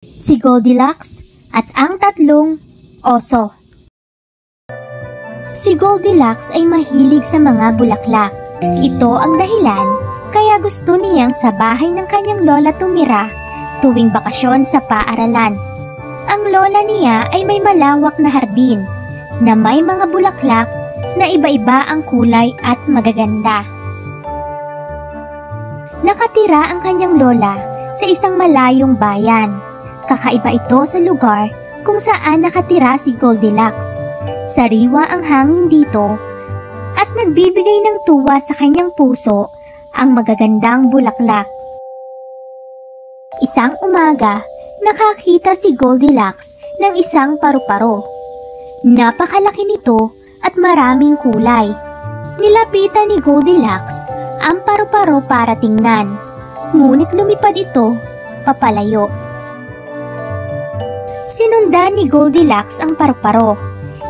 Si Goldilocks at ang tatlong oso. Si Goldilocks ay mahilig sa mga bulaklak. Ito ang dahilan kaya gusto niyang sa bahay ng kanyang lola tumira tuwing bakasyon sa paaralan. Ang lola niya ay may malawak na hardin na may mga bulaklak na iba-iba ang kulay at magaganda. Nakatira ang kanyang lola sa isang malayong bayan. Kakaiba ito sa lugar kung saan nakatira si Goldilocks. Sariwa ang hangin dito at nagbibigay ng tuwa sa kanyang puso ang magagandang bulaklak. Isang umaga, nakakita si Goldilocks ng isang paru-paro. Napakalaki nito at maraming kulay. Nilapitan ni Goldilocks ang paru-paro para tingnan, ngunit lumipad ito papalayo. Sinundan ni Goldilocks ang paru-paro.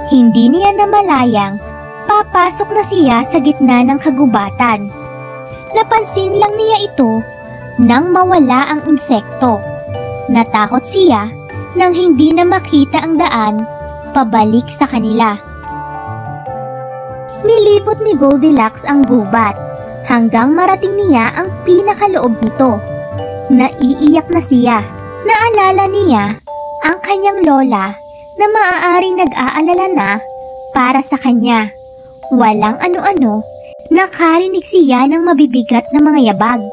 Hindi niya namalayang papasok na siya sa gitna ng kagubatan. Napansin lang niya ito nang mawala ang insekto. Natakot siya nang hindi na makita ang daan pabalik sa kanila. Nilibot ni Goldilocks ang gubat hanggang marating niya ang pinakaloob nito. Naiiyak na siya. Naalala niya ang kanyang lola na maaaring nag-aalala na para sa kanya. Walang ano-ano, nakarinig siya ng mabibigat na mga yabag.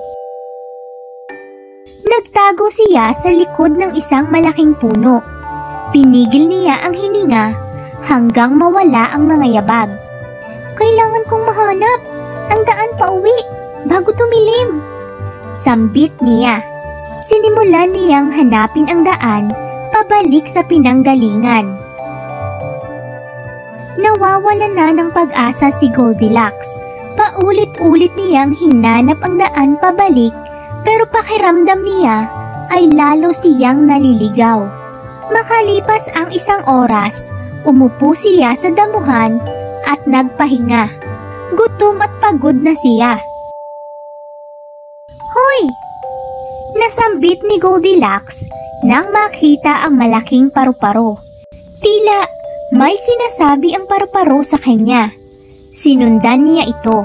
Nagtago siya sa likod ng isang malaking puno. Pinigil niya ang hininga hanggang mawala ang mga yabag. Kailangan kong mahanap ang daan pauwi bago tumilim, sambit niya. Sinimulan niyang hanapin ang daan pabalik sa pinanggalingan. Nawawalan na ng pag-asa si Goldilocks. Paulit-ulit niyang hinanap ang daan pabalik pero pakiramdam niya ay lalo siyang naliligaw. Makalipas ang isang oras, umupo siya sa damuhan at nagpahinga. Gutom at pagod na siya. Hoy! Nasambit ni Goldilocks nang makita ang malaking paru-paro. Tila may sinasabi ang paru-paro sa kanya. Sinundan niya ito.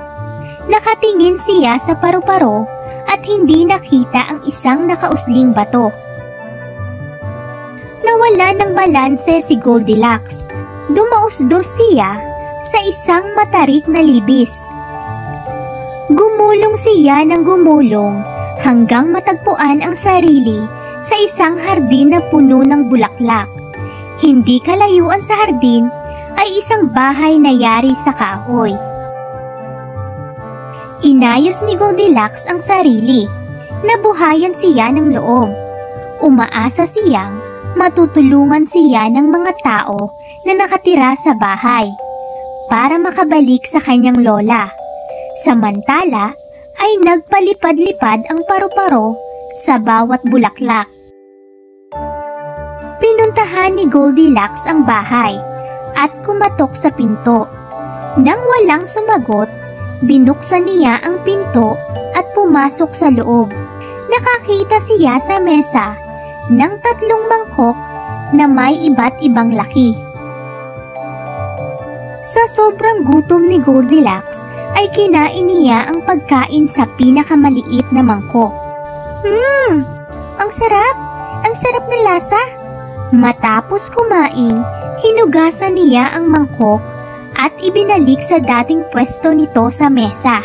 Nakatingin siya sa paru-paro at hindi nakita ang isang nakausling bato. Nawala ng balanse si Goldilocks. Dumausdos siya sa isang matarik na libis. Gumulong siya ng gumulong hanggang matagpuan ang sarili sa isang hardin na puno ng bulaklak. Hindi kalayuan sa hardin ay isang bahay na yari sa kahoy. Inayos ni Goldilocks ang sarili. Nabuhayan siya ng loob. Umaasa siyang matutulungan siya ng mga tao na nakatira sa bahay para makabalik sa kanyang lola. Samantala ay nagpalipad-lipad ang paru-paro sa bawat bulaklak. Pinuntahan ni Goldilocks ang bahay at kumatok sa pinto. Nang walang sumagot, binuksan niya ang pinto at pumasok sa loob. Nakakita siya sa mesa ng 3 mangkok na may iba't ibang laki. Sa sobrang gutom ni Goldilocks ay kinain niya ang pagkain sa pinakamaliit na mangkok. Ang sarap! Ang sarap ng lasa! Matapos kumain, hinugasan niya ang mangkok at ibinalik sa dating pwesto nito sa mesa.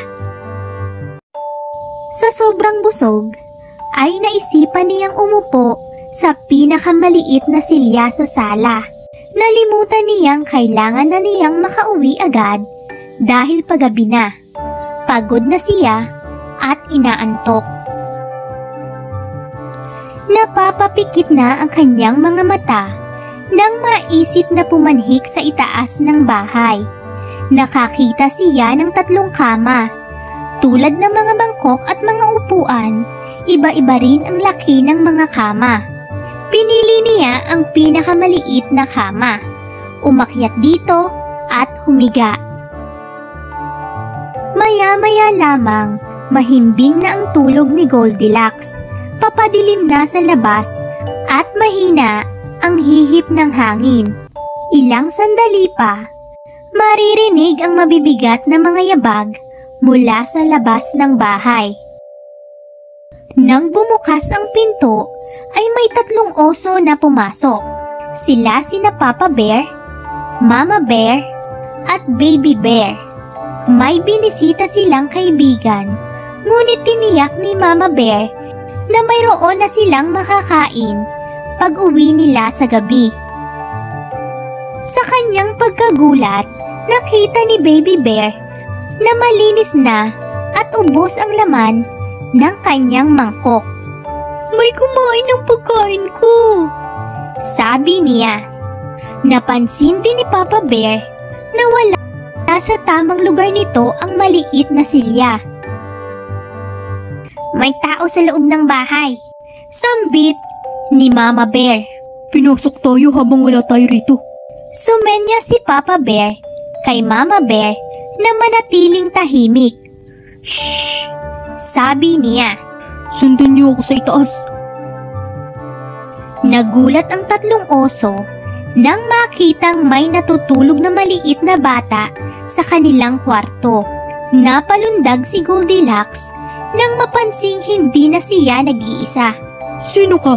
Sa sobrang busog, ay naisipan niyang umupo sa pinakamaliit na silya sa sala. Nalimutan niyang kailangan na niyang makauwi agad dahil paggabi na. Pagod na siya at inaantok. Napapapikit na ang kanyang mga mata nang maisip na pumanhik sa itaas ng bahay. Nakakita siya ng 3 kama. Tulad ng mga mangkok at mga upuan, iba-iba rin ang laki ng mga kama. Pinili niya ang pinakamaliit na kama. Umakyat dito at humiga. Maya-maya lamang, mahimbing na ang tulog ni Goldilocks. Papadilim na sa labas At mahina ang hihip ng hangin. Ilang sandali pa, maririnig ang mabibigat na mga yabag mula sa labas ng bahay. Nang bumukas ang pinto, ay may 3 oso na pumasok. Sila sina Papa Bear, Mama Bear, at Baby Bear. May binisita silang kaibigan, ngunit tiniyak ni Mama Bear na mayroon na silang makakain pag-uwi nila sa gabi. Sa kanyang pagkagulat, nakita ni Baby Bear na malinis na at ubos ang laman ng kanyang mangkok. "May kumain ng pagkain ko," sabi niya. Napansin din ni Papa Bear na wala sa tamang lugar nito ang maliit na silya. "May tao sa loob ng bahay," sambit ni Mama Bear. "Pinasok tayo habang wala tayo rito." Sumenya si Papa Bear kay Mama Bear na manatiling tahimik. "Shh!" sabi niya. "Sundan niyo ako sa itaas." Nagulat ang 3 oso nang makitang may natutulog na maliit na bata sa kanilang kwarto. Napalundag si Goldilocks nang mapansing hindi na siya nag-iisa. "Sino ka?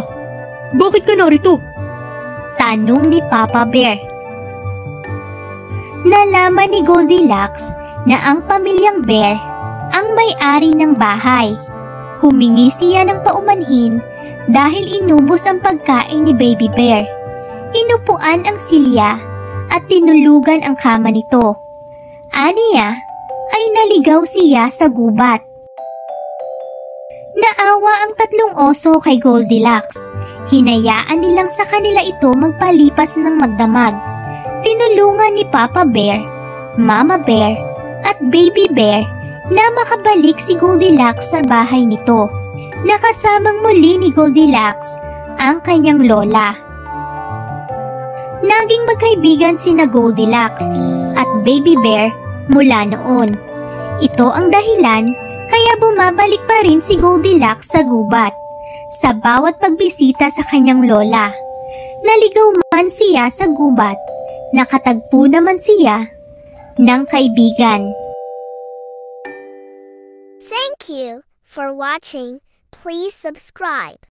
Bakit ka narito?" tanong ni Papa Bear. Nalaman ni Goldilocks na ang pamilyang Bear ang may-ari ng bahay. Humingi siya ng paumanhin dahil inubos ang pagkain ni Baby Bear. Inupuan ang silya at tinulugan ang kama nito. Aniya ay naligaw siya sa gubat. Naawa ang 3 oso kay Goldilocks. Hinayaan nilang sa kanila ito magpalipas ng magdamag. Tinulungan ni Papa Bear, Mama Bear, at Baby Bear na makabalik si Goldilocks sa bahay nito. Nakasamang muli ni Goldilocks ang kanyang lola. Naging magkaibigan sina Goldilocks at Baby Bear mula noon. Ito ang dahilan kaya bumabalik pa rin si Goldilocks sa gubat sa bawat pagbisita sa kanyang lola. Naligaw man siya sa gubat, nakatagpo naman siya ng kaibigan. Thank you for watching. Please subscribe.